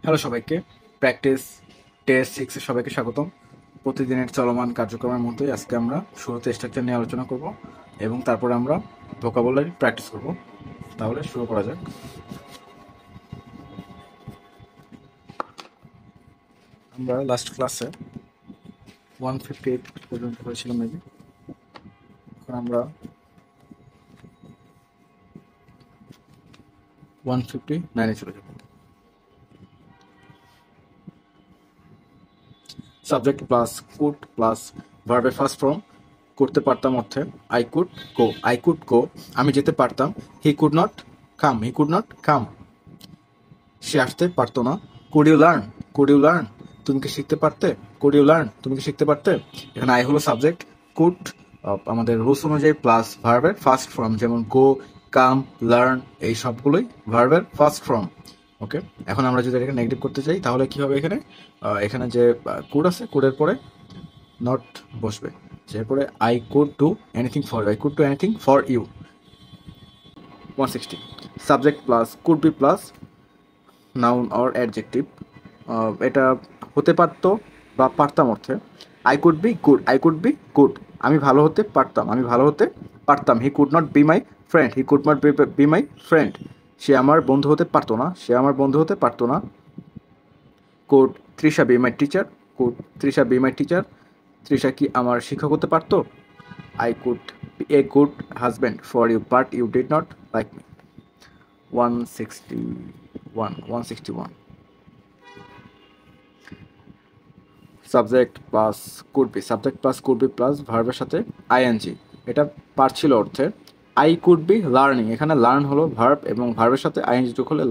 Hello সবাইকে, practice test 6 এ সবাইকে স্বাগতম। প্রতিদিনের চলমান কার্যক্রমের মতোই আজকে আমরা শুরুতে স্ট্রাকচার নিয়ে আলোচনা করব এবং তারপরে আমরা ভোকাবুলারি প্র্যাকটিস করব। তাহলে শুরু করা যাক। আমরা লাস্ট ক্লাসে 158 পর্যন্ত হয়েছিলাম মেবি। এখন আমরা 159 চলে যাব। সাবজেক্ট প্লাস কুড প্লাস ভার্বের ফার্স্ট ফর্ম করতে পারতাম অর্থে আই কুড গো, আমি যেতে পারতাম। হি কুড নট কাম, সে আসতে পারতো না। কুড ইউ লার্ন, তুমি কি শিখতে পারতে। তুমি কি শিখতে পারতে। এখানে আই হলো সাবজেক্ট, কুড আমাদের রুলস অনুযায়ী প্লাস ভার্বের ফার্স্ট ফর্ম, যেমন গো, কাম, লার্ন, এই সবগুলোই ভার্বের ফার্স্ট ফর্ম। ওকে, এখন আমরা যদি এটাকে নেগেটিভ করতে চাই তাহলে কি হবে। এখানে যে কুড আছে, কুডের পরে নট বসবে, এরপরে I could do anything for you. 160 subject plus could be plus noun or adjective, এটা হতে পারতো বা পারতাম অর্থে। আই কুড বি গুড, আমি ভালো হতে পারতাম। He could not be my friend, সে আমার বন্ধু হতে পারতো না। Could Trisha be my teacher, তৃষা কি আমার শিক্ষক হতে পারতো। I could be a good husband for you but you did not like me. 161 subject plus could be plus ভার্বের সাথে আইএনজি, এটা পারছিল অর্থে। আই কুড বি লার্নিং, এখানে লার্ন হলো ভার্ব এবং ভার্বের সাথে আইএনজি যোগ হলে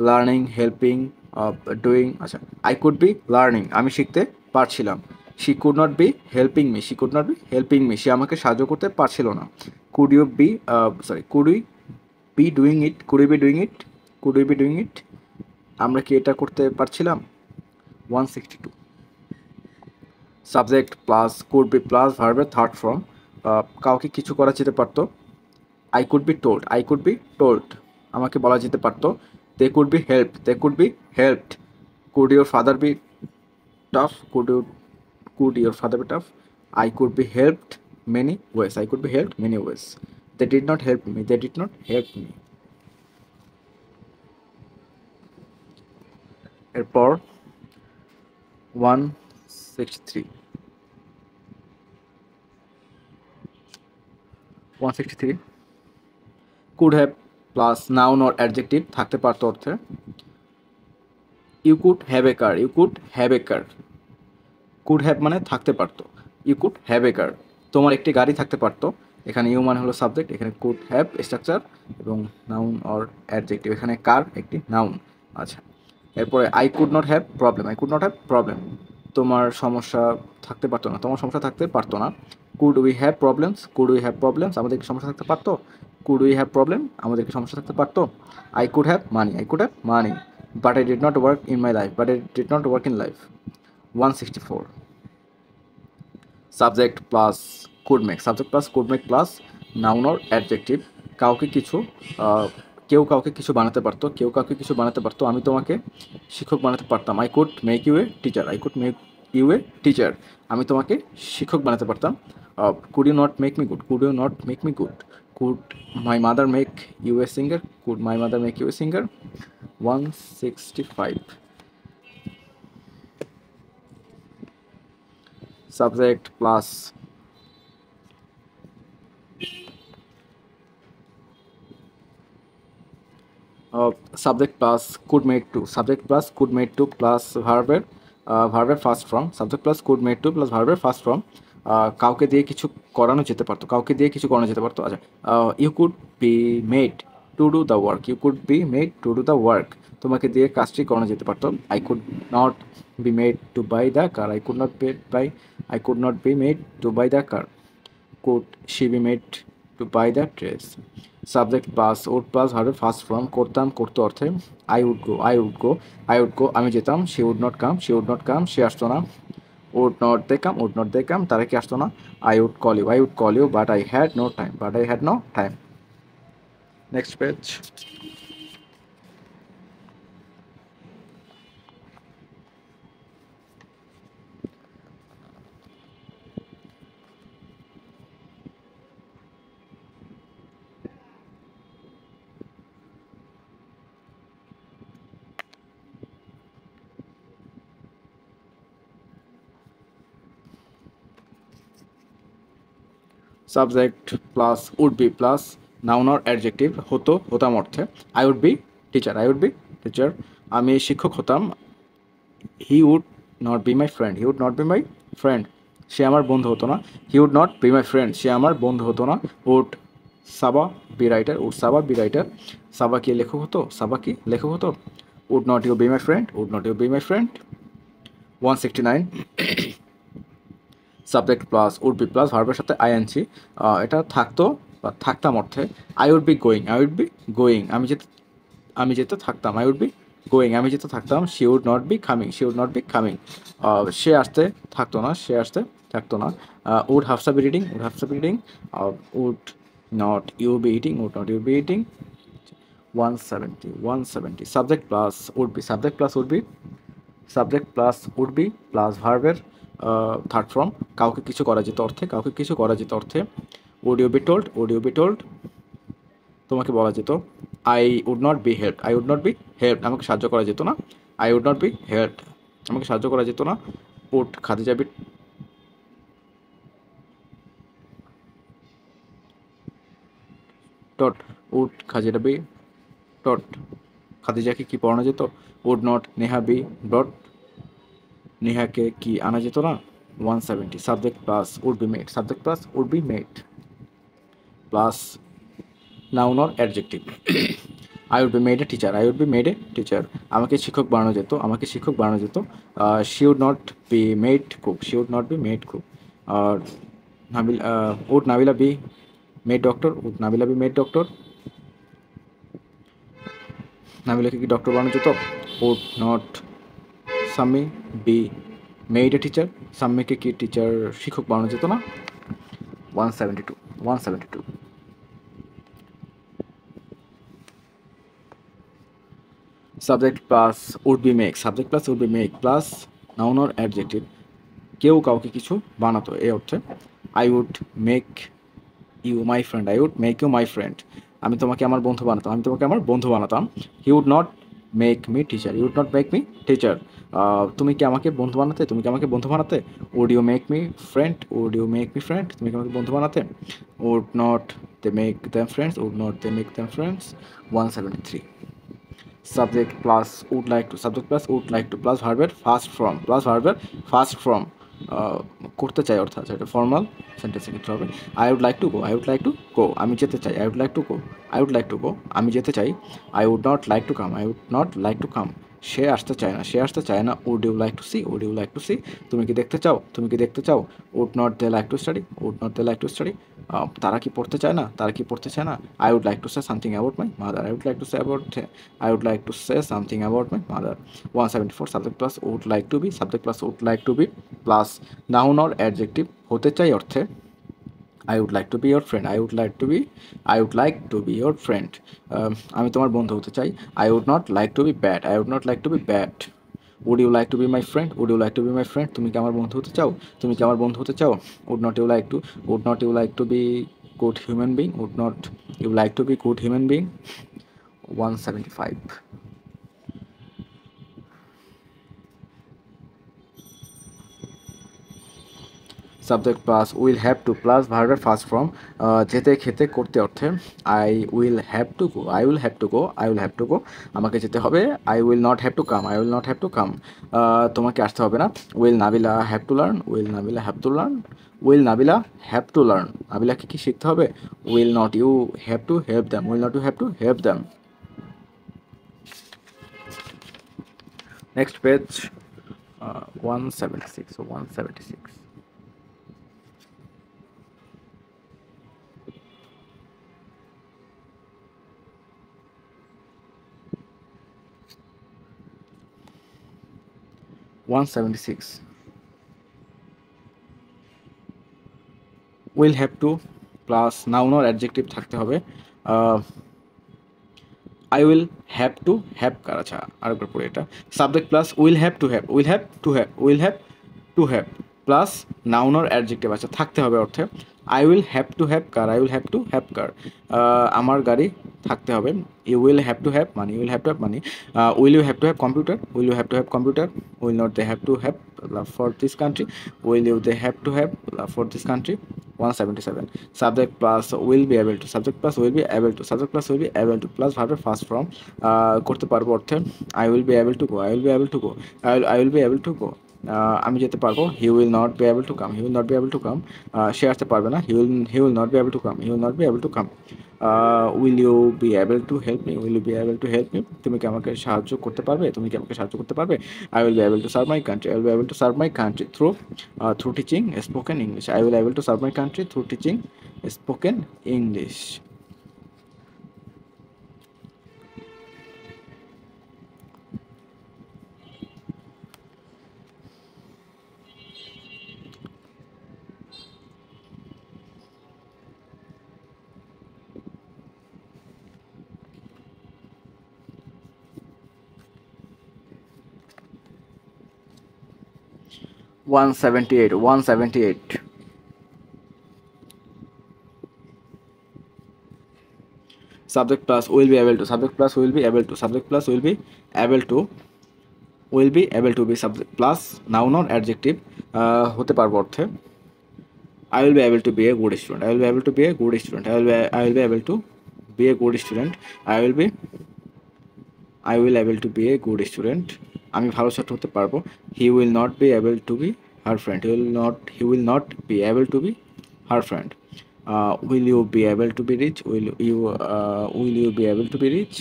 লার্নিং হেল্পিং ডুইং। আচ্ছা, আই কুড বি লার্নিং, আমি শিখতে পারছিলাম। She could not be helping me, সে আমাকে সাহায্য করতে পারছিল না। Could you be could we be doing it could we be doing it, আমরা কি এটা করতে পারছিলাম। 162 subject plus could be plus ভার্বের থার্ড ফর্ম, কাউকে কিছু করা যেতে পারতো। আই কুড বি টোল্ড, আমাকে বলা যেতে পারতো। They could be helped, could your father be tough, could your father be tough. I could be helped many ways, they did not help me. এরপর 163 could have plus noun or adjective থাকতে পারতো অর্থে। You could have a car, could have মানে থাকতে পারতো। You could have a car, তোমার একটি গাড়ি থাকতে পারতো। এখানে ইউ মানে হলো সাবজেক্ট, এখানে কুড হ্যাভ স্ট্রাকচার এবং নাউন অর অ্যাডজেক্টিভ, এখানে কার একটি নাউন। আচ্ছা, এরপরে I could not have problem, তোমার সমস্যা থাকতে পারতো না, কুড উই হ্যাভ প্রবলেমস, আমাদের কি সমস্যা থাকতে পারতো। কুড উই হ্যাভ প্রবলেম, আমাদের কি সমস্যা থাকতে পারতো। I could have money but I did not work in life. 164 subject plus could make plus noun or adjective, কাউকে কিছু আহ, কেউ কাউকে কিছু বানাতে পারতো। আমি তোমাকে শিক্ষক বানাতে পারতাম। I could make you a teacher, আমি তোমাকে শিক্ষক বানাতে পারতাম। Could you not make me good, could my mother make you a singer. 165 subject plus subject plus could made to plus ভার্বের first form, subject plus could made to plus ভার্বের first form, কাউকে দিয়ে কিছু করানো যেতে পারতো। আচ্ছা, you could be made to do the work, তোমাকে দিয়ে কাজটি করানো যেতে পারতো। I could not be made to buy the car, I could not be made to buy the car. Could she be made to buy the dress. Subject plus ভার্বের first form, করতো অর্থে। I would go, আমি যেতাম। She would not come, সে আসতো না। Would not দে কাম, তারা কি আসতো না। I would call you but I had no time. Next page. Subject plus would be plus noun or adjective হতো হতাম অর্থে I would be teacher, I would be teacher. আমি শিক্ষক হতাম, he would not be my friend, he would not be my friend, সে আমার বন্ধু হতো না, he would not be my friend, সে আমার বন্ধু হতো না। Would Saba be writer, would Saba be writer, Saba কি লেখক হতো, সাবা কি লেখক হতো। Would not you be my friend, would not you be my friend. 169 subject plus would be plus ভার্বের সাথে আইএনজি, এটা থাকতো বা থাকতাম অর্থে I would be going, I would be going, আমি যেতে থাকতাম, আই উড বি গোয়িং, আমি যেতে থাকতাম। She would not be coming, she would not be coming, সে আসতে থাকতো না, সে আসতে থাকতো না। Would have be reading, would have be reading, would not you be eating, would not you be eating. 170 subject plus would be, subject plus would be, subject plus would be plus ভার্বের third form, কাউকে কিছু করা যেত অর্থে, কাউকে কিছু করা যেত অর্থে। Would you be told, would you be told, তোমাকে বলা যেত। I would not be help, I would not be help, আমাকে সাহায্য করা যেত না, I would not be help, আমাকে সাহায্য করা যেত না। Would Khadija be taught, would Khadija be taught, খাদিজাকে কি পড়ানো যেত। Would not Neha be taught, নেহাকে কি আনা যেত না। 170 subject plus would be made, subject plus would be made plus noun or adjective. I would be made a teacher, I would be made a teacher, আমাকে শিক্ষক বানানো যেত, আমাকে শিক্ষক বানানো যেত। She would not be made cook, she would not be made cook. আর would Nabila be made doctor, would Nabila be made doctor, নাবিলাকে কি ডক্টর বানানো যেত। Would not Sammi be made a teacher, সাম্মিকে কি টিচার শিক্ষক বানানো যেত না। 172 subject plus would be make, subject plus would be make plus noun or adjective, কেউ কাউকে কিছু বানাতো এই অর্থে। I would make you my friend, I would make you my friend, আমি তোমাকে আমার বন্ধু বানাতাম, আমি তোমাকে আমার বন্ধু বানাতাম। He would not make me teacher, you would not make me teacher, তুমি কি আমাকে বন্ধু বানাতে, তুমি কি আমাকে বন্ধু বানাতে। Would you make me friend, would you make me friend, তুমি কি আমাকে বন্ধু বানাতে। Would not they make them friends, would not they make them friends. 173 subject plus would like to, subject plus would like to plus ভার্বের first form, plus ভার্বের first form, করতে চাই অর্থাৎ এটা ফর্মাল সেন্টেন্সে ক্ষেত্রে হবে। I would like to go, I would like to go, আমি যেতে চাই, I would like to go, I would like to go, আমি যেতে চাই। I would not like to come, I would not like to come, সে আসতে চায় না, সে আসতে চায় না। Would you like to see, would you like to see, তুমি কি দেখতে চাও, তুমি কি দেখতে চাও। Would not they like to study, would not they like to study, তারা কি পড়তে চায় না, তারা কি পড়তে চায় না। I would like to say something about my mother, I would like to say about, I would like to say something about my mother. 174 subject plus would like to be, subject plus would like to be plus noun or adjective হতে চাই অর্থে। I would like to be your friend, I would like to be your friend, আমি তোমার বন্ধু হতে চাই। I would not like to be bad, I would not like to be bad. Would you like to be my friend, would you like to be my friend, তুমি কি আমার বন্ধু হতে চাও, তুমি কি আমার বন্ধু হতে চাও। Would not you like to be good human being, would not you like to be good human being. 175 subject plus will have to plus ভার্বের ফার্স্ট ফর্ম, যেতে খেতে করতে অর্থে। I will have to go, I will have to go, I will have to go, আমাকে যেতে হবে। I will not have to come, I will not have to come, তোমাকে আসতে হবে না। Will Nabila have to learn, will Nabila have to learn, will Nabila have to learn, নাবিলাকে কি শিখতে হবে। Will not you have to help them, will not you have to help them. Next page 176, 176 176 will have to plus noun or adjective থাকতে হবে। I will have to have car, আচ্ছা আরেকবার পড়ে এটা। Subject plus will have to have, will have to have, will have to have plus noun or adjective, আচ্ছা থাকতে হবে অর্থে। I will have to have car, I will have to have car, আমার গাড়ি থাকতে হবে। You will have to have money, you will have to have money. Will you have to have computer, will you have to have computer. Will not they have to have love for this country, will you they have to have love for this country. 177 subject plus will be able to subject plus will be able to subject plus will be able to plus verb first form করতে পারবো অর্থে I will be able to go I will be able to go I will be able to go আমি যেতে পারবো he will not be able to come he will not be able to come সে আসতে পারবে না he will not be able to come he will not be able to come will you be able to help me will you be able to help me তুমি কি আমাকে সাহায্য করতে পারবে তুমি কি আমাকে সাহায্য করতে পারবে I will be able to serve my country I will be able to serve my country through teaching spoken English I will be able to serve my country through teaching spoken English. 178 subject plus will be able to subject plus will be able to subject plus will be able to be subject plus noun or adjective হতে পারবো অর্থে I will be able to be a good student I will be able to be a good student I will be able to be a good student I will able to be a good student আমি ভালো ছাত্র হতে পারবো he will not be able to be her friend he will not be able to be her friend will you be able to be rich will you be able to be rich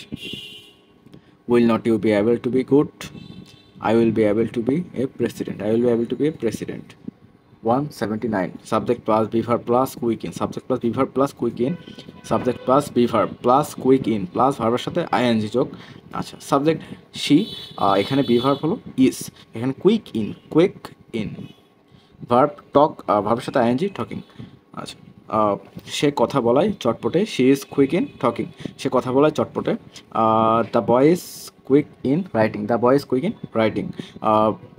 will not you be able to be good I will be able to be a president I will be able to be a president 179 subject plus be verb plus quick in subject plus be verb plus quick in subject plus be verb plus quick in plus ভার্বের সাথে ing যোগ আচ্ছা subject she এখানে be verb হলো is এখানে quick in verb টক ভার্বের সাথে ing talking আচ্ছা সে কথা বলায় চটপটে she is quick in talking সে কথা বলায় চটপটে the boy is quick in writing the boy is quick in writing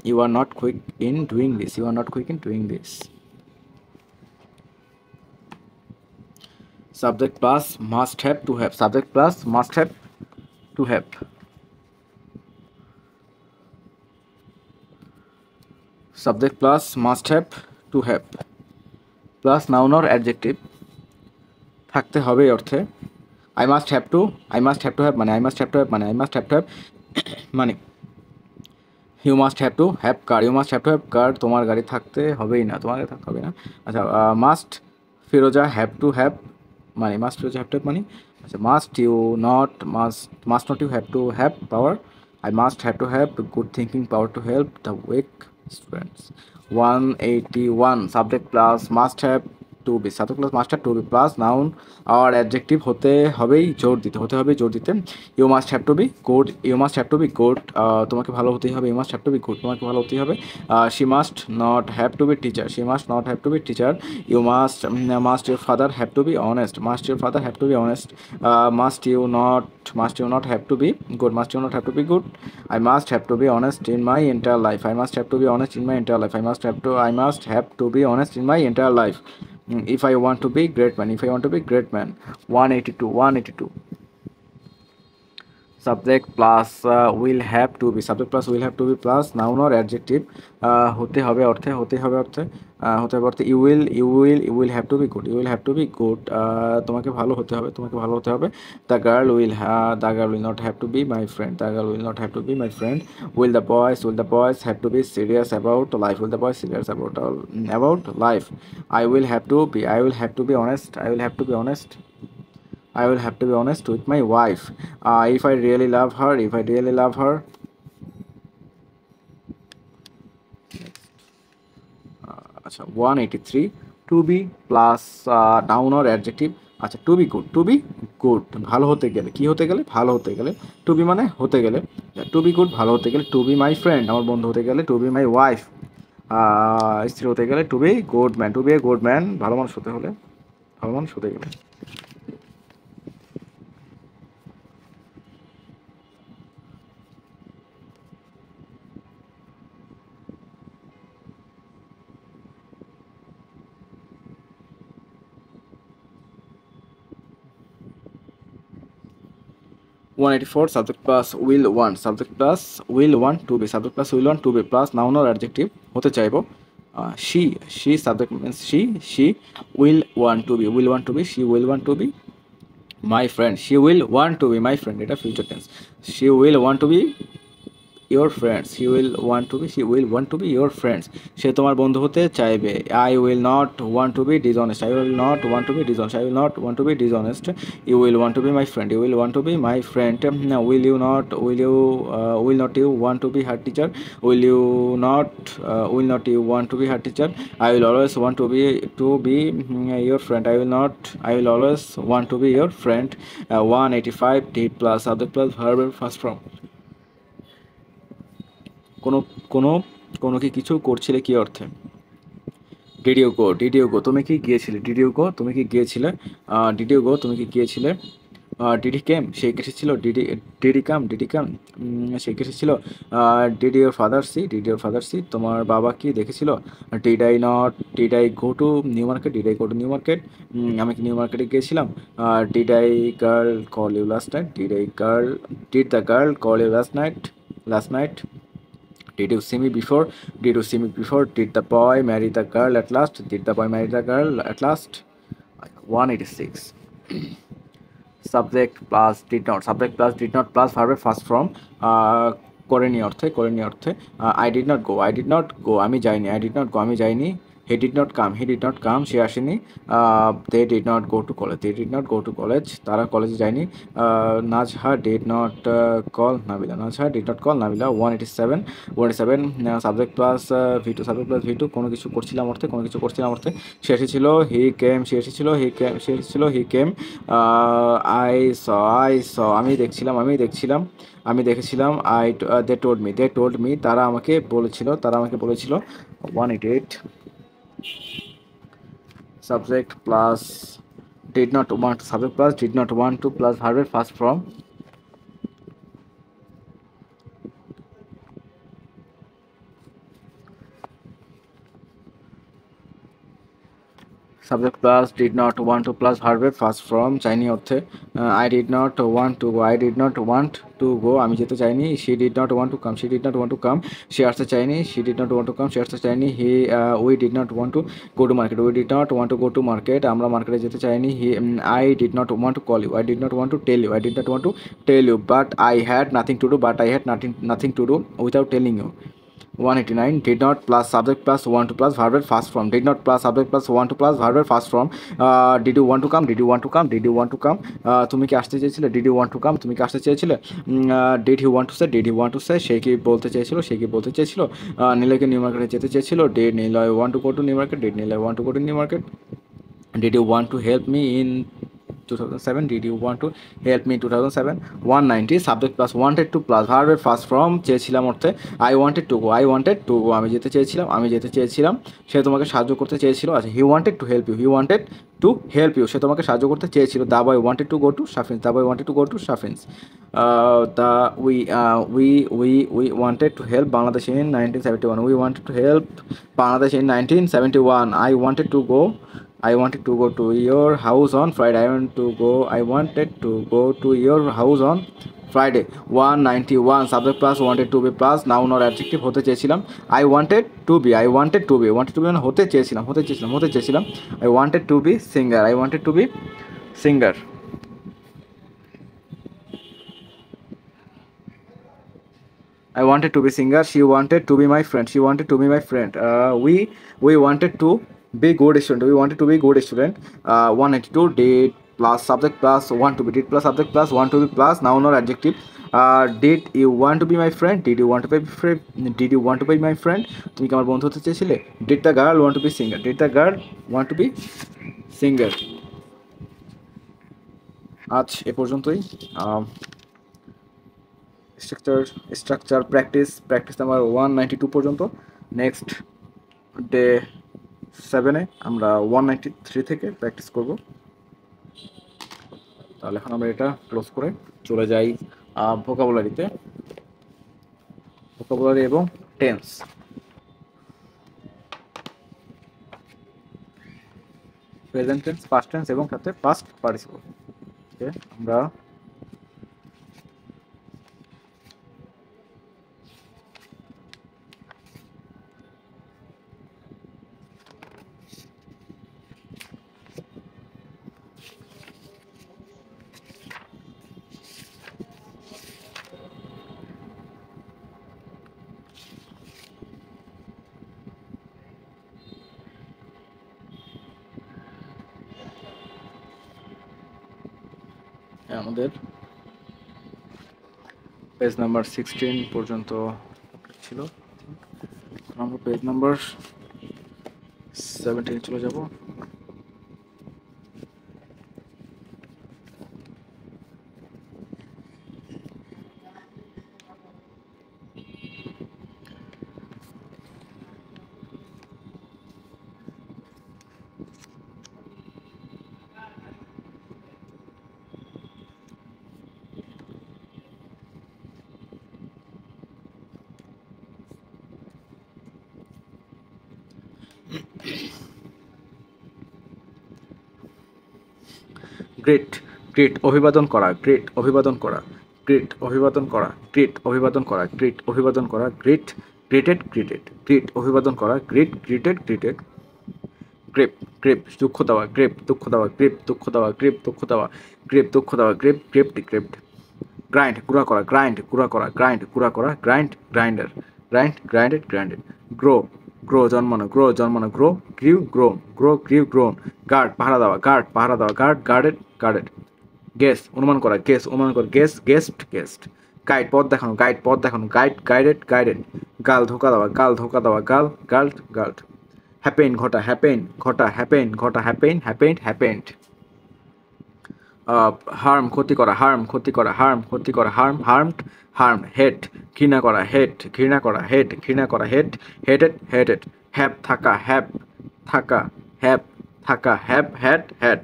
you are not quick in doing this you are not quick in doing this subject plus must have to have subject plus must have to have subject plus must have to have plus noun or adjective থাকতে হবে অর্থে I must have to have money I must have to have money I must have to have money you must have to have car you must have to have car তোমার গাড়ি থাকতে হবেই না তোমার গাড়ি থাকতে হবে না আচ্ছা must Firoza have to have money must Firoza have to have money আচ্ছা must not you have to have power I must have to have good thinking power to help the weak students 181 subject plus must have to be subject plus must have to be plus noun or adjective হতে হবে জোর দিতে you must have to be good তোমাকে ভালো হতেই হবে you must have to be good তোমাকে ভালো হতেই হবে she must not have to be teacher you must your father have to be honest must you not have to be good I must have to be honest in my entire life I must have to be honest in my entire life I must have to be honest in my entire life if I want to be great man 182 subject plus will have to be plus noun or adjective হতে হবে অর্থে you will have to be good তোমাকে ভালো হতে হবে the girl will not have to be my friend will the boys have to be serious about life I will have to be honest with my wife if I really love her আচ্ছা 183 to be plus noun or adjective আচ্ছা to be good ভালো হতে গেলে কি হতে গেলে ভালো হতে গেলে to be মানে হতে গেলে to be good ভালো হতে গেলে to be my friend আমার বন্ধু হতে গেলে to be my wife স্ত্রী হতে গেলে to be a good man ভালো মানুষ হতে গেলে 184 subject plus will want to be subject plus will want to be plus noun or adjective হতে চাইবো She subject means she will want to be she will want to be my friend, she will want to be my friend, এটা future tense, she will want to be your friends, she will want to be your friends, সে তোমার বন্ধু হতে চাইবে। I will not want to be dishonest, I will not want to be dishonest, I will not want to be dishonest, you will want to be my friend, you will want to be my friend. Now, will not you want to be her teacher, will not you want to be her teacher, I will always want to be your friend, I will always want to be your friend. 185 did plus subject plus verb first form, কোনো কোনো কোনো কি কিছু করছিলে কি অর্থে? Did you go তুমি কি গিয়েছিলে, ডিড ইউ গো তুমি কি গিয়েছিলে, ডিড ইউ গো তুমি কি গিয়েছিলে, ডিড হি কেম সে এসেছিল, ডিড হি কাম সে এসেছিল, ডিড ইউর ফাদার সি তোমার বাবা কি দেখেছিল, did I go to New Market, আমি কি নিউ মার্কেটে গিয়েছিলাম, did I girl call you last night, did the girl call you last night, Did you see me before? Did the boy marry the girl at last? 186. Subject plus did not plus verb first form. করেনি অর্থে I did not go আমি যাইনি, he did not come সে আসেনি, they did not go to college তারা কলেজে যায়নি, Najha did not call Nabila 187 subject plus V2 কোনো কিছু করছিলাম অর্থে সে এসেছিল, he came he came, I saw আমি দেখছিলাম they told me তারা আমাকে বলেছিল 188 subject plus did not want to plus verb first form, subject plus did not want to plus verb first form চাইনি অর্থে, I did not want to go আমি যেতে চাইনি, she did not want to come সে আসতে চাইনি, we did not want to go to market আমরা মার্কেটে যেতে চাইনি, I did not want to call you, I did not want to tell you but I had nothing to do without telling you. 189 did not plus subject plus want to plus verb first form, did not plus subject plus want to plus verb first form, did you want to come তুমি কি আসতে চেয়েছিলে, did you want to come তুমি কি আসতে চেয়েছিলে, did he want to say সে কি বলতে চেয়েছিল, নীলয়কে নিউ মার্কেটে যেতে চেয়েছিল, did Niloy want to go to new market, did you want to help me in 2007 did you want to help me in 2007. 190 subject plus wanted to plus verb first form চেয়েছিলাম অর্থে, I wanted to go আমি যেতে চেয়েছিলাম, সে তোমাকে সাহায্য করতে চেয়েছিল, আচ্ছা he wanted to help you সে তোমাকে সাহায্য করতে চেয়েছিল, the boy wanted to go to Shafins, we wanted to help Bangladesh in 1971, we wanted to help Bangladesh in 1971, I wanted to go to your house on Friday. I wanted to go to your house on Friday. 191 subject plus wanted to be plus noun or adjective হতে চেয়েছিলাম, I wanted to be মানে হতে চেয়েছিলাম I wanted to be singer I wanted to be singer. She wanted to be my friend. We wanted to be good student. 182 did plus subject plus want to be. Did plus subject plus want to be plus noun or adjective. Did you want to be my friend? Did you want to be my friend? তুমি কি আমার বন্ধু হতে চেয়েছিলে? Did the girl want to be singer? আজ এ পর্যন্তই। Structure practice number 192 পর্যন্ত। Next day 7-এ আমরা 193 থেকে প্র্যাকটিস করব। তাহলে এখন আমরা এটা ক্লোজ করে চলে যাই ভোকাবুলারি এবং tense. Present tense, past tense এবং সাথে পাস্ট পার্টিসিপল। ওকে, আমরা আমাদের পেজ নাম্বার 16 পর্যন্ত ছিল। আমরা পেজ নাম্বার 17 চলে যাব। গ্রেট, গ্রেট অভিবাদন করা, গ্রেট অভিবাদন করা, গ্রেট অভিবাদন করা, গ্রেট অভিবাদন করা, গ্রেট অভিবাদন করা, গ্রেট, গ্রেটেড, গ্রেটেড, গ্রেট অভিবাদন করা, great, grated, grated. Grape, grape দুঃখ দেওয়া, গ্রেপ দুঃখ দেওয়া, গ্রেপ দুঃখ দেওয়া, গ্রেপ দুঃখ দেওয়া, গ্রেপ দুঃখ দেওয়া, গ্রেপ, গ্রেপড, গ্রেপড। গ্রাইন্ড গুঁড়া করা, গ্রাইন্ড গুঁড়া করা, গ্রাইন্ড গুঁড়া করা, grind, grinder, grind, grinded, grinded. Grow, grow জন্মানো, গ্রো জন্মানো, grow, grew, grown, grow, grew, grown. Guard পাহারা দেওয়া, গার্ড পাহারা দেওয়া, গার্ড, গার্ডেড, গার্ডেড। গেস অনুমান করা, গেস অনুমান করা, গেস, গেস্ট, গেস্ট। গাইড পথ দেখানো, গাইড পথ দেখানো, গাইড, গাইডেড, গাইডেড। গাল ধোকা দেওয়া, গাল ধোকা দেওয়া, গাল, গাল্ড, গাল্ড। হ্যাপেন ঘটা, হ্যাপেন ঘটা, হ্যাপেন ঘটা, হ্যাপেন, হ্যাপেন্ড, হ্যাপেন্ড। হার্ম ক্ষতি করা, হার্ম ক্ষতি করা, হার্ম ক্ষতি করা, হার্ম, হার্মড, হার্ম। হেড ঘৃণা করা, হেড ঘৃণা করা, হেড ঘৃণা করা, হেড, হেডেড, হেডেড। হ্যাপ থাকা, হ্যাপ থাকা, হ্যাপ থাকা, হ্যাপ, হ্যাড, হ্যাড।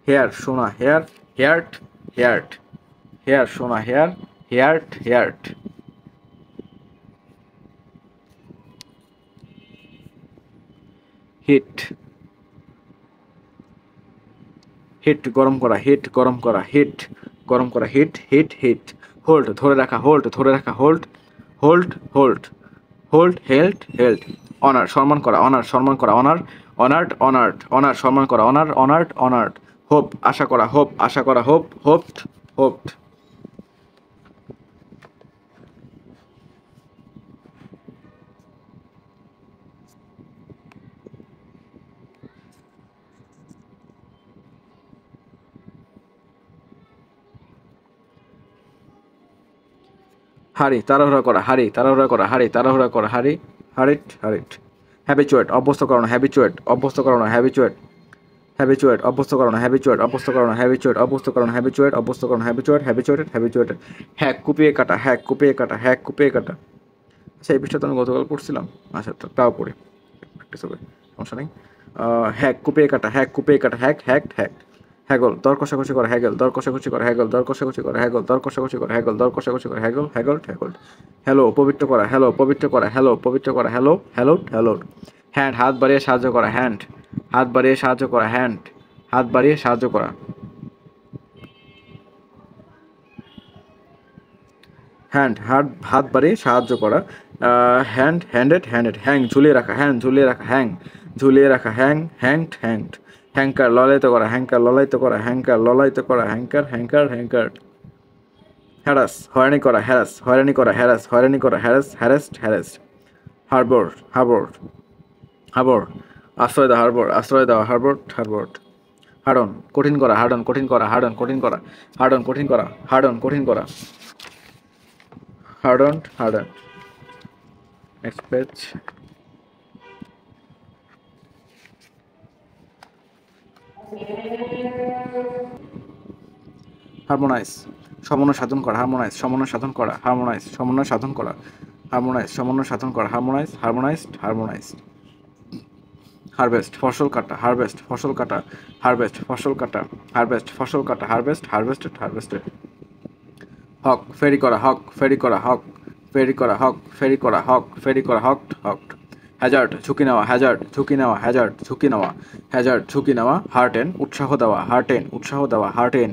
হেয়ার সোনা, হেয়ার, হেয়ার্ট, হেয়ার্ট। হেয়ার সোনা, hear, heard, heard. Heat, heat গরম করা, হিট গরম করা, হিট গরম করা, হিট, হিট, হিট। হোল্ড ধরে রাখা, হোল্ড ধরে রাখা, hold, hold, hold, hold, held, held. Honour সম্মান করা, অনার সম্মান করা, অনার, অনার্ড, অনার্ড, অনার সম্মান করা, অনার, অনার্ড, অনার্ড। হোপ আশা করা, হোপ আশা করা, হোপ, হোপড, হোপড। হারি তাড়াহুড়া করা, হারি তাড়াহুড়া করা, হারি তাড়াহুড়া করা, হারি, হারিট, হারিট। হ্যাবিচুয়েট অভ্যস্ত করানো, হ্যাবিচুয়েট অভ্যস্ত করানো, হ্যাবিচুয়েট, হ্যাবিচুয়েট অভ্যস্ত করানো, হ্যাবিচুয়েট অভ্যস্ত করানো, হ্যাবিচুয়েট অভ্যস্ত করানো, হ্যাবিচুয়েট অভ্যস্ত করানো, হ্যাবিচুয়েট, হ্যাবিচুয়েটেড, হ্যাবিচুয়েটেড। হ্যাক কুপিয়ে কাটা, হ্যাক কুপিয়ে কাটা, হ্যাক কুপিয়ে কাটা। আচ্ছা এই বিষয়টা তো আমি গতকাল পড়ছিলাম। আচ্ছা তাও পড়ি, প্র্যাকটিস হবে, সমস্যা নেই। হ্যাক কুপিয়ে কাটা, হ্যাক কুপিয়ে কাটা, হ্যাক, হ্যাক, হ্যাক। হ্যাগল দর কষাকষি করে, হ্যাগল দর কষাকষি করে, হ্যাগল দর কষাকষি করে, হ্যাগল দর কষাকষি করে, হ্যাগল দর কষাকষি করে, হ্যাগল, হ্যাগল, হ্যাগল। হ্যালো পবিত্র করা, হ্যালো পবিত্র করা, হ্যালো পবিত্র করা, হ্যালো, হ্যালো, হ্যালো। হ্যান্ড হাত বাড়িয়ে সাহায্য করা, হ্যান্ড হাত বাড়িয়ে সাহায্য করা, হ্যান্ড হাত বাড়িয়ে সাহায্য করা। হ্যান্ড হাত হাত বাড়িয়ে সাহায্য করা। Hand, handed, handed. হ্যাং ঝুলিয়ে রাখা, হ্যাং ঝুলিয়ে রাখা, হ্যাং ঝুলিয়ে রাখা, হ্যাং, হ্যাংড, হ্যাংড। হ্যাঙ্কার ললায়িত করা, হ্যাঙ্কার ললায়িত করা, হ্যাঙ্কার ললায়িত করা, হ্যাঙ্কার, হ্যাঙ্কার, হ্যাঙ্কার। হ্যারাস হয়রানি করা, হ্যারাস হয়রানি করা, হ্যারাস হয়রানি করা, হ্যারাস, হ্যারাসড, হ্যারাসড। হারবর, হারবর, হারবর। আশ্রয় দেওয়া, হারবর আশ্রয় দেওয়া, হারবর, হারবর। হার্ডন কঠিন করা, হার্ডন কঠিন করা, হার্ডন কঠিন করা, হার্ডন কঠিন করা, হার্ডন কঠিন করা। Harden, harden. Next page. Harmonise সমন্বয় সাধন করা, হারমোনাইজ সমন্বয় সাধন করা, হারমোনাইজ সমন্বয় সাধন করা, হারমোনাইজ সমন্বয় সাধন করা, হারমোনাইজ, হারমোনাইজড, হারমোনাইজড। হারভেস্ট ফসল কাটা, হারভেস্ট ফসল কাটা, হারভেস্ট ফসল কাটা, হারভেস্ট ফসল কাটা, হারভেস্ট, হারভেস্টেড, হারভেস্টেড। হক ফেরি করা, হক ফেরি করা, হক ফেরি করা, হক ফেরি করা, হক ফেরি করা, হকড, হকড। হ্যাজার্ড ঝুঁকি নেওয়া, হ্যাজার্ড ঝুঁকি নেওয়া, হ্যাজার্ড ঝুঁকি নেওয়া, হ্যাজার্ড ঝুঁকি নেওয়া। হার্টেন উৎসাহ দেওয়া, হার্টেন উৎসাহ দেওয়া, হার্টেন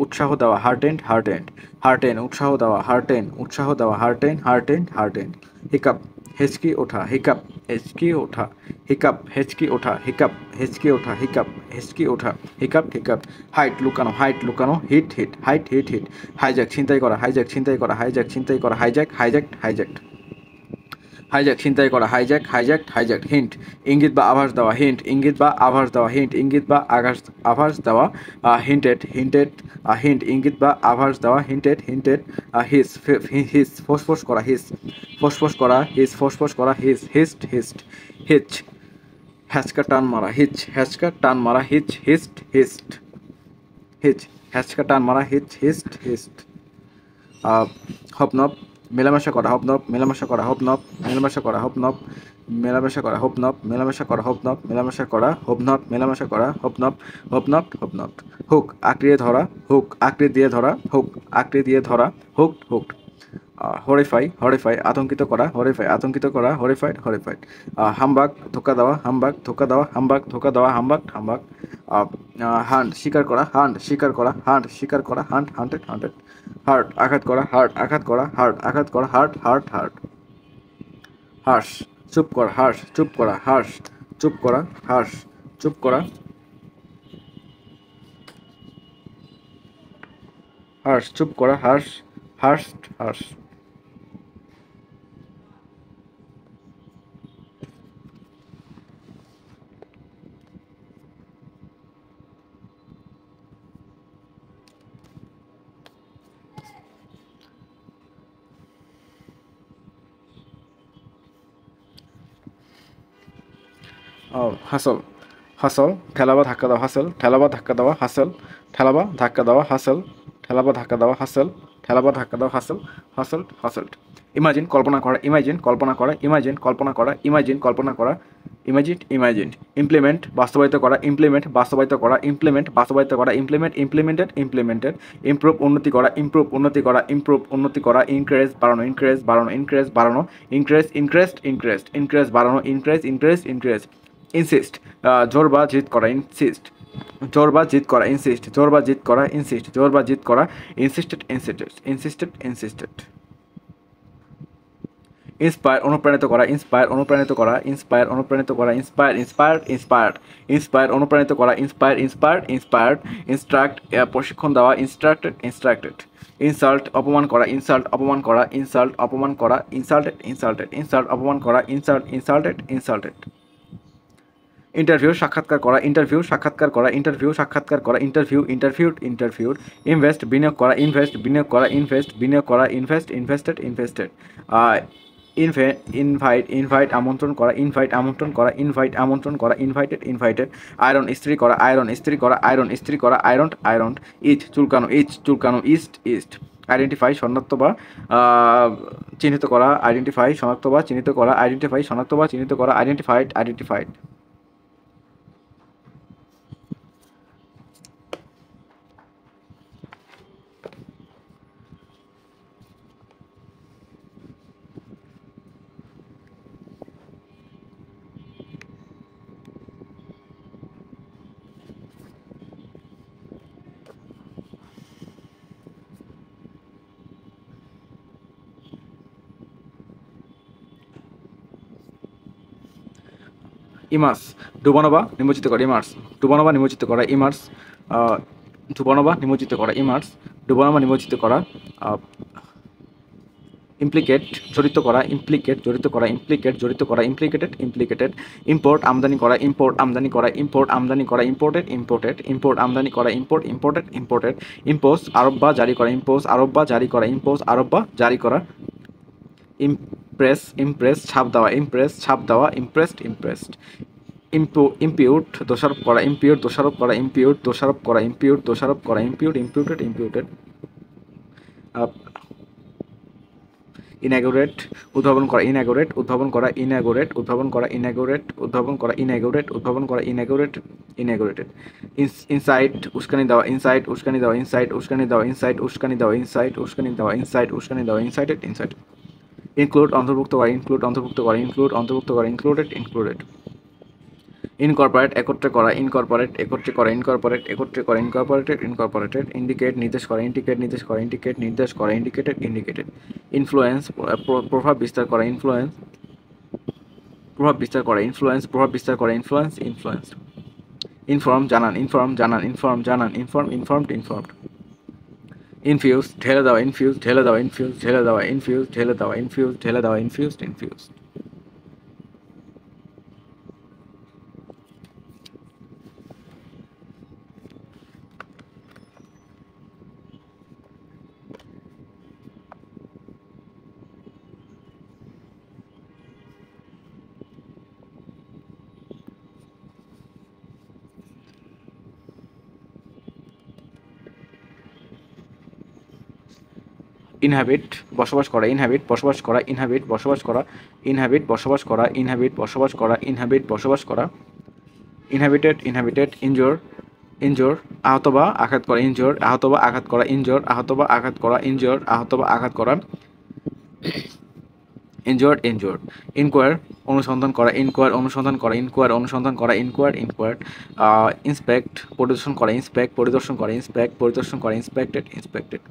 উৎসাহ দেওয়া, হার্টেন্ড, হার্টেন্ড। হার্টেন উৎসাহ দেওয়া, হার্টেন উৎসাহ দেওয়া, হার্টেন, হার্টেন্ড, হার্টেন্ড। হিকাপ হেঁচকি ওঠা, হিকাপ হেঁচকি ওঠা, হিকাপ হেঁচকি ওঠা, হিকাপ হেঁচকি ওঠা, হিকাপ হেঁচকি ওঠা, হিকাপ, হিকাপ। হাইট লুকানো, হাইট লুকানো, hid, hid, hide, hid, hid. Hijack ছিনতাই করা, হাইজ্যাক ছিনতাই করা, হাইজ্যাক ছিনতাই করা, হাইজ্যাক, হাইজ্যাক্ট, হাইজ্যাক্ট। হাইজ্যাক ছিনতাই করা, হাইজ্যাক হাইজ্যাক্ট হাইজ্যাক্ট। হিন্ট ইঙ্গিত বা আভাস দেওয়া, হিন্ট ইঙ্গিত বা আভাস দেওয়া, হিন্ট ইঙ্গিত বা আভাস দেওয়া। হিন্টেড হিন্টেড হিন্ট ইঙ্গিত বা আভাস দেওয়া, হিন্টেড হিন্টেড। হিস হিস ফোসফোস করা, হিস ফোসফোস করা, হিস ফোসফোস করা, হিস হিস্ট হিস্ট। হিচ হ্যাচকা টান মারা, হিচ হ্যাচকা টান মারা, হিচ হিস্ট হিস্ট। হিচ হ্যাচকা টান মারা, হিচ হিস্ট হিস্ট। হপনপ মেলামেশা করা, হপনপ মেলামেশা করা, হপনপ মেলামেশা করা, হপনপ মেলামেশা করা, হপনপ মেলামেশা করা, হপনপ মেলামেশা করা, হপনপ মেলামেশা করা, হপনপ হপনপ হপনপ। হুক আঁকড়িয়ে ধরা, হুক আঁকড়ে দিয়ে ধরা, হুক আঁকড়ে দিয়ে ধরা, হুক হুক। হরিফাই হরিফাই আতঙ্কিত করা, হরিফাই আতঙ্কিত করা, হরিফাইড হরিফাইড। হামবাক ধোকা দেওয়া, হামবাক ধোকা দেওয়া, হামবাক ধোকা দেওয়া, হামবাক হামবাক। হান্ড শিকার করা, হান্ড শিকার করা, হান্ড শিকার করা, হান্ড হান্টেড হান্টেড। হার্ট আঘাত করা, হার্ট আঘাত করা, হার্ট আঘাত করা, হার্ট হার্ট হার্ট। হার্স চুপ করা, হার্স চুপ করা, হার্স চুপ করা, হার্স চুপ করা। হার্স চুপ করা, হার্স হার্স হার্স। হাসল হাসল ঠেলা বা ধাক্কা দেওয়া, হাসল ঠেলা বা ধাক্কা দেওয়া, হাসল ঠেলা বা ধাক্কা দেওয়া, হাসল ঠেলা বা ধাক্কা দেওয়া, হাসল ঠেলা বা ধাক্কা দেওয়া, হাসল হাসল হাসল্ট। ইমাজিন কল্পনা করা, ইমাজিন কল্পনা করা, ইমাজিন কল্পনা করা, ইমাজিন কল্পনা করা, ইমাজিন ইমাজিন। ইমপ্লিমেন্ট বাস্তবায়িত করা, ইমপ্লিমেন্ট বাস্তবায়িত করা, ইমপ্লিমেন্ট বাস্তবায়িত করা, ইমপ্লিমেন্ট ইমপ্লিমেন্টেড ইমপ্লিমেন্টেড। ইমপ্রুভ উন্নতি করা, ইমপ্রুভ উন্নতি করা, ইমপ্রুভ উন্নতি করা। ইনক্রেজ বাড়ানো, ইনক্রেজ বাড়ানো, ইনক্রেজ বাড়ানো, ইনক্রেজ ইনক্রেস্ট ইনক্রেস্ট, ইনক্রেজ বাড়ানো, ইনক্রেজ ইনক্রেজ ইনক্রেজ। ইনসিস্ট জোর বা জিদ করা, ইনসিস্ট জোর বা জিদ করা, ইনসিস্ট জোর বা জিদ করা, ইনসিস্ট জোর বা জিদ করা। Insisted insisted insisted insisted. Inspire অনুপ্রাণিত করা, ইন্সপায়ার অনুপ্রাণিত করা, ইন্সপায়ার অনুপ্রাণিত করা, ইন্সপায়ার ইন্সপায়ার্ড ইন্সপায়ার্ড। ইন্সপায়ার অনুপ্রাণিত করা, ইন্সপায়ার ইন্সপায়ার্ড ইন্সপায়ার্ড। ইনস্ট্রাক্ট প্রশিক্ষণ দেওয়া, ইনস্ট্রাক্টেড ইনস্ট্রাক্টেড। ইনসাল্ট অপমান করা, ইনসাল্ট অপমান করা, ইনসাল্ট অপমান করা, ইনসাল্টেড ইনসাল্টেড। ইনসাল্ট অপমান করা, ইনসাল্ট ইনসাল্টেড ইনসাল্টেড। ইন্টারভিউ সাক্ষাৎকার করা, ইন্টারভিউ সাক্ষাৎকার করা, ইন্টারভিউ সাক্ষাৎকার করা, ইন্টারভিউ ইন্টারভিউড ইন্টারভিউড। ইনভেস্ট বিনিয়োগ করা, ইনভেস্ট বিনিয়োগ করা, ইনভেস্ট বিনিয়োগ করা, invest invested invested. Invite invite আমন্ত্রণ করা, ইনভাইট আমন্ত্রণ করা, ইনভাইট আমন্ত্রণ করা, ইনভাইটেড ইনভাইটেড। আয়রন ইস্ত্রি করা, আয়রন ইস্ত্রি করা, আয়রন ইস্ত্রি করা, আয়রন আয়রন। ইচ চুলকানো, ইচ চুলকানো, ইস্ট ইস্ট। আইডেন্টিফাই শনাক্ত বা চিহ্নিত করা, আইডেন্টিফাই শনাক্ত বা চিহ্নিত করা, আইডেন্টিফাই শনাক্ত বা চিহ্নিত করা, আইডেন্টিফাইড আইডেন্টিফাইড। ইমার্স ডুবানো বা নিমজ্জিত করা, ইমার্স ডুবানো বা নিমজ্জিত করা, ইমার্স ডুবানো বা নিমজ্জিত করা, ইমার্স ডুবানো বা নিমজ্জিত করা। ইমপ্লিকেট জড়িত করা, ইমপ্লিকেট জড়িত করা, ইমপ্লিকেট জড়িত করা, ইমপ্লিকেটেড ইমপ্লিকেটেড। ইম্পোর্ট আমদানি করা, ইম্পোর্ট আমদানি করা, ইম্পোর্ট আমদানি করা, ইম্পোর্টেড ইম্পোর্টেড, ইম্পোর্ট আমদানি করা, ইম্পোর্ট ইম্পোর্টেড ইম্পোর্টেড। ইম্পোজ আরোপ বা জারি করা, ইম্পোজ আরোপ বা জারি করা, ইম্পোজ আরোপ বা জারি করা। ইমপ্রেস ইমপ্রেস ছাপ দেওয়া, ইমপ্রেস ছাপ দেওয়া, ইমপ্রেসড ইমপ্রেসড। ইম্পিউট দোষারোপ করা, ইম্পিউট দোষারোপ করা, ইম্পিউট দোষারোপ করা, ইম্পিউট দোষারোপ করা, ইম্পিউট ইম্পিউটেড ইম্পিউটেড। ইনাগুরেট উদ্ভাবন করা, ইনাগুরেট উদ্ভাবন করা, ইনাগুরেট উদ্ভাবন করা, ইনাগুরেট উদ্ভাবন করা, ইনাগুরেট উদ্ভাবন করা, ইনাগুরেট ইনাগুরেটেড। ইনসাইট উস্কানি দেওয়া, ইনসাইট উস্কানি দেওয়া, ইনসাইট উস্কানি দেওয়া, ইনসাইট উস্কানি দেওয়া, ইনসাইট উস্কানি দেওয়া, ইনসাইট উস্কানি দেওয়া, ইনসাইটেড ইনসাইট। ইনক্লুড অন্তর্ভুক্ত করা, ইনক্লুড অন্তর্ভুক্ত করা, ইনক্লুড অন্তর্ভুক্ত করা, ইনক্লুডেড ইনক্লুডেড। ইনকর্পোরেট একত্রে করা, ইনকর্পোরেট একত্রে করা, ইনকর্পোরেট একত্রে করা, ইনকর্পোরেটেড ইনকর্পোরেটেড। ইন্ডিকেট নির্দেশ করা, ইন্ডিকেট নির্দেশ করা, ইন্ডিকেট নির্দেশ করা, ইন্ডিকেটেড ইন্ডিকেটেড। ইনফ্লুয়েন্স প্রভাব বিস্তার করা, ইনফ্লুয়েন্স প্রভাব বিস্তার করা, ইনফ্লুয়েন্স প্রভাব বিস্তার করা, ইনফ্লুয়েন্স ইনফ্লুয়েন্স। ইনফর্ম জানান, ইনফর্ম জানান, ইনফর্ম জানান, ইনফর্ম ইনফর্মড ইনফর্মড। ইনফিউজ ঢেলে দেওয়া, ইনফিউজ ঢেলে দেওয়া, ইনফিউজ ঢেলে দেওয়া, ইনফিউজ ঢেলে দেওয়া, ইনফিউজ ঢেলে দেওয়া, ইনফিউজড ইনফিউজ। ইনহ্যাবিট বসবাস করা, ইনহ্যাবিট বসবাস করা, ইনহ্যাবিট বসবাস করা, ইনহ্যাবিট বসবাস করা, ইনহ্যাবিট বসবাস করা, ইনহ্যাবিট বসবাস করা, ইনহ্যাবিটেড ইনহ্যাবিটেড, ইনজোর ইনজোর আহত বা আঘাত করা, ইনজোর আহত বা আঘাত করা, ইনজোর আহত বা আঘাত করা, ইনজোর আহত বা আঘাত করা, ইনজোর্ড ইনজোর্ড, ইনকোয়ার অনুসন্ধান করা, ইনকোয়ার অনুসন্ধান করা, ইনকোয়ার অনুসন্ধান করা, ইনকোয়ার ইনকোয়ার, ইন্সপেক্ট পরিদর্শন করা, ইন্সপেক্ট পরিদর্শন করা, ইন্সপেক্ট পরিদর্শন করা, ইন্সপেক্টেড ইন্সপেক্টেড,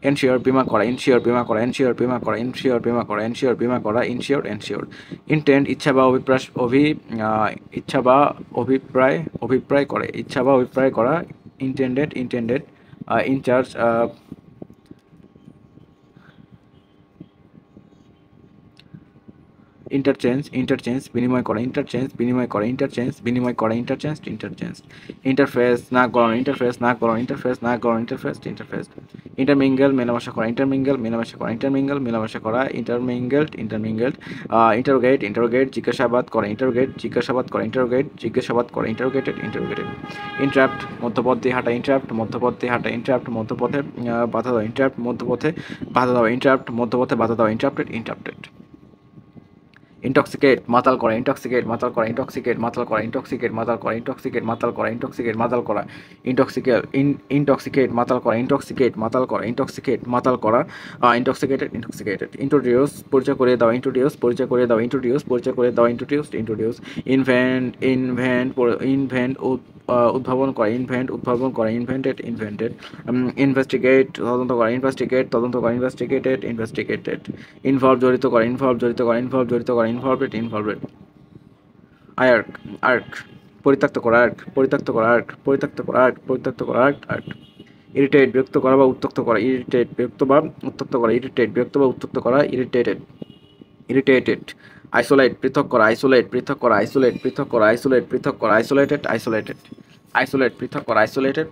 এনশিওর বিমা করা, ইনশিওর বিমা করা, ইনশিওর বিমা করা, ইনশিওর বিমা করা, ইনশিওর বিমা করা, ইনশিওর এনশিওর, ইন্টেন্ট ইচ্ছা বা অভিপ্রায় ইচ্ছা বা অভিপ্রায় অভিপ্রায় করে, ইচ্ছা বা অভিপ্রায় করা, intended intended, in charge interchange interchange বিনিময় করা, ইন্টারচেঞ্জ বিনিময় করা, ইন্টারচেঞ্জ বিনিময় করা, ইন্টারচেঞ্জ ইন্টারচেঞ্জ, ইন্টারফেস নাক গলানো, ইন্টারফেস নাক গলানো, ইন্টারফেস নাক গলানো, ইন্টারফেস ইন্টারফেস, ইন্টারমিঙ্গেল মেলামেশা করা, ইন্টারমিঙ্গেল মেলামেশা করা, ইন্টারমিঙ্গেল মেলামেশা করা, ইন্টারমিঙ্গেলড ইন্টারমিঙ্গেলড, ইন্টারোগেট ইন্টারোগেট জিজ্ঞাসাবাদ করা, ইন্টারোগেট জিজ্ঞাসাবাদ করা, ইন্টারোগেট জিজ্ঞাসাবাদ করা, ইন্টারোগেটেড ইন্টারোগেটেড, ইন্টারাপ্ট মধ্যপথ দিয়ে হাঁটা, ইন্টারাপ্ট মধ্যপথ দিয়ে হাঁটা, ইন্টারাপ্ট মধ্যপথে বাধা দেওয়া, ইন্টারাপ্ট মধ্যপথে বাধা দেওয়া, ইন্টারাপ্ট মধ্যপথে বাধা দেওয়া, ইন্টারাপ্টেড ইন্টারাপ্টেড, ইনটক্সিকেট মাতাল করা, ইনটক্সিকেট মাতাল করা, ইনটক্সিকেট মাতাল করা, ইনটক্সিকেট মাতাল করা, ইনটক্সিকেট মাতাল করা, ইনটক্সিকেট মাতাল করা, ইনটক্সিকেট মাতাল করা, ইনটক্সিকেট মাতাল করা, ইনটক্সিকেট মাতাল করা, ইনটক্সিকেটেড ইনটক্সিকেটেড, ইন্ট্রোডিউস পরিচয় করে দাও, ইন্ট্রোডিউস পরিচয় করে দাও, ইন্ট্রোডিউস পরিচয় করে দাও, ইন্ট্রোডিউস, ইনভেন্ট ইনভেন্ট ইনভেন্ট উদ্ভাবন করা, ইনভেন্ট উদ্ভাবন করা, ইনভেন্টেড, ইনভেস্টিগেট তদন্ত করা, ইনভেস্টিগেট তদন্ত করা, ইনভেস্টিগেটেড, ইনভলভ জড়িত করা, ইনভলভ জড়িত করা, ইনভলভ জড়িত করা, ইনভলভেড, আর্ক আর্ক পরিত্যক্ত করা, আর্ক পরিত্যক্ত করা, আর্ক পরিত্যক্ত করা, আর্ক পরিত্যক্ত করা, আর্ক, ইরিটেট বিরক্ত করা বা উত্ত্যক্ত করা, ইরিটেট বিরক্ত বা উত্ত্যক্ত করা, ইরিটেট বিরক্ত বা উত্ত্যক্ত করা, ইরিটেটেড, আইসোলেট পৃথক করা, আইসোলেট পৃথক করা, আইসোলেট পৃথক করা, আইসোলেট পৃথক করা, আইসোলেটেড আইসোলেট পৃথক করা, আইসোলেটেড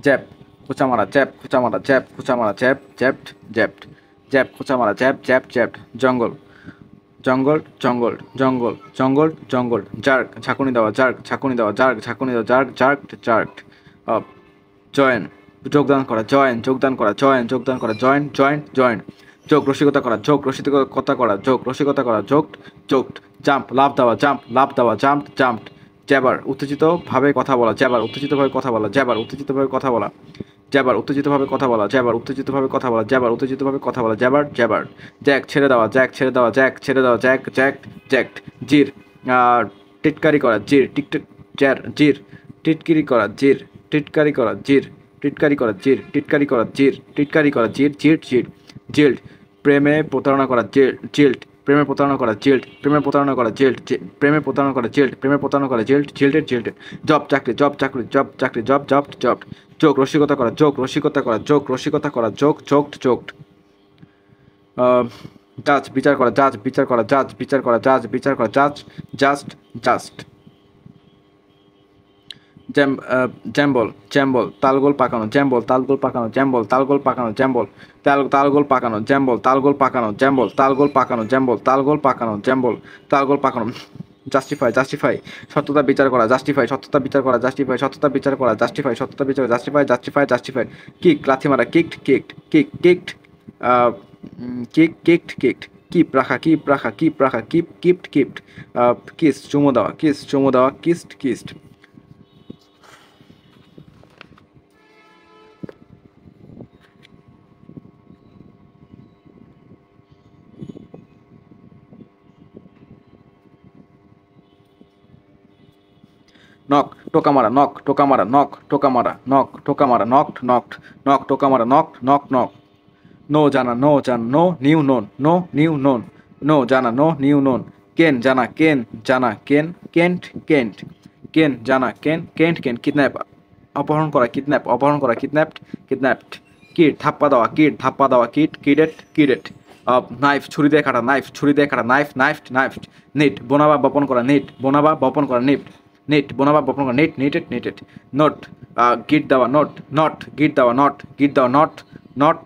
জ্যাপ খোঁচা মারা, জ্যাপ খোঁচা মারা, জ্যাপ খোঁচা মারা, জ্যাপ জ্যাপড জ্যাপড, জ্যাপ খোঁচা মারা, জ্যাপ জ্যাপড, জঙ্গল জঙ্গল জঙ্গল জঙ্গল জঙ্গল জঙ্গল, জার্ক ঝাঁকুনি দেওয়া, জার্ক ঝাঁকুনি দেওয়া, জার্ক ঝাঁকুনি দেওয়া, জার্কড, জয়েন যোগদান করা, যোগদান করা, যোগদান করা, জয়েন্ট, যোগ রসিকতা করা, যোগ রসিকতা করা, যোগ রসিকতা করা, যোগড, জাম্প লাফ দেওয়া, জাম্পড, জ্যাবার উত্তেজিতভাবে কথা বলা, জ্যাবার উত্তেজিতভাবে কথা বলা, জ্যাবার উত্তেজিতভাবে কথা বলা, জ্যাবার উত্তেজিতভাবে কথা বলা, জ্যাবার উত্তেজিতভাবে কথা বলা, জ্যাবার উত্তেজিতভাবে কথা বলা, জ্যাবার, জ্যাক ছেড়ে দেওয়া, জ্যাক ছেড়ে দেওয়া, জ্যাক ছেড়ে দেওয়া, জ্যাকড, জির টিটকারি করা, জির টিটকিরি করা, টিটকারি করা, টিটকারি করা, টিটকারি করা, টিটকারি করা, জিল্ড প্রেমে প্রতারণা করা, জিল্ড প্রেমে প্রতারণা করা, প্রেমে প্রতারণা করা, প্রেমে প্রতারণা করা, প্রেমে প্রতারণা করা, জিল্ডেড, জব চাকরি, জব, যোগ রসিকতা করা, যোগ রসিকতা করা, যোগড, জাজ বিচার করা, জাস্ট, জ্যাম্বল তালগোল পাকানো, তালগোল পাকানো, তালগোল পাকানো, জাস্টিফাই সত্যতা বিচার করা, জাস্টিফাই, কিক লাথি মারা, কিকড, কিপ রাখা, কিপড, কিস চুমো দেওয়া, কিসড, নক টোকা মারা, টোকা মারা, নক, নো জানা, নো নিউ নোন, নো জানা, নো নিউ নোন, কেন জানা, কেন্ট জানা, কিডন্যাপ অপহরণ করা, কিডন্যাপড, কিড ধাপ্পা দেওয়া, কিডেড, নাইফ ছুরি দিয়ে কাটা, নাইফ ছুরি দিয়ে কাটা, নাইফ নাইফড নাইফড। নিট বোনা বা বপন করা, নিট বোনা বা বপন করা, নিট নিট বোনা বা বপন করা, নিট নিটেড নিটেড। নোট গিট দেওয়া, নোট নট গিট দেওয়া, নট গিট দেওয়া, নট নট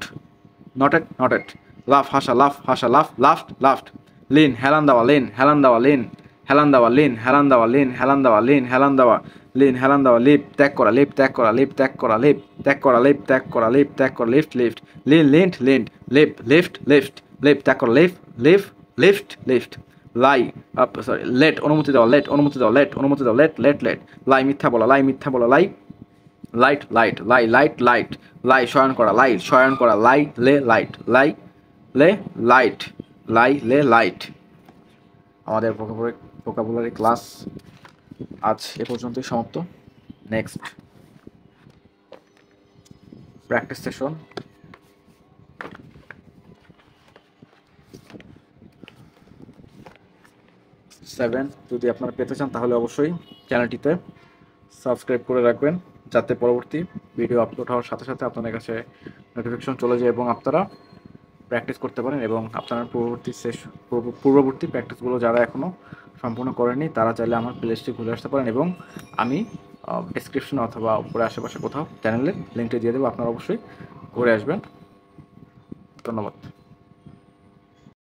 নটেড নটেড। লাফ হাসা, লাফ হাসা, লাফ লাফড লাফড। লিন হেলান দেওয়া, লিন হেলান দেওয়া, লিন হেলান দেওয়া, লিন হেলান দেওয়া, লিন হেলান দেওয়া, লিন হেলান দেওয়া, লিন হেলান দেওয়া। লিপ ত্যাগ করা, লিপ ত্যাগ করা, লিপ ত্যাগ করা, লিপ ত্যাগ করা, লিপ ত্যাগ করা, লিপ ত্যাগ করা, left left. Lend lent lent, leave left left, leave ত্যাগ করা, leave leave left left. Lie sorry let অনুমতি দেওয়া, লেট অনুমতি দেওয়া, লেট অনুমতি দেওয়া, লেট লেট লেট। লাই মিথ্যা বলা, লাই মিথ্যা বলা, লাই লাইট লাইট, লাই লাইট লাইট। লাই শয়ন করা, লাই শয়ন করা, লাই লে লাইট, লাই লে লাইট, লাই লে লাইট। আমাদের ভোকাবুলারি ক্লাস আজ এ পর্যন্তই সমাপ্ত। নেক্সট প্র্যাকটিস সেশন 7 যদি আপনারা পেতে চান তাহলে অবশ্যই চ্যানেলটিতে সাবস্ক্রাইব করে রাখবেন, যাতে পরবর্তী ভিডিও আপলোড হওয়ার সাথে সাথে আপনাদের কাছে নোটিফিকেশন চলে যায় এবং আপনারা প্র্যাকটিস করতে পারেন। এবং আপনারা পূর্ববর্তী প্র্যাকটিসগুলো যারা এখনও সম্পূর্ণ করেনি তারা চাইলে আমার প্লেলিস্টে ঘুরে আসতে পারেন এবং আমি ডেসক্রিপশন অথবা উপরে আশেপাশে কোথাও চ্যানেলের লিঙ্কটি দিয়ে দেবো, আপনারা অবশ্যই ঘুরে আসবেন। ধন্যবাদ।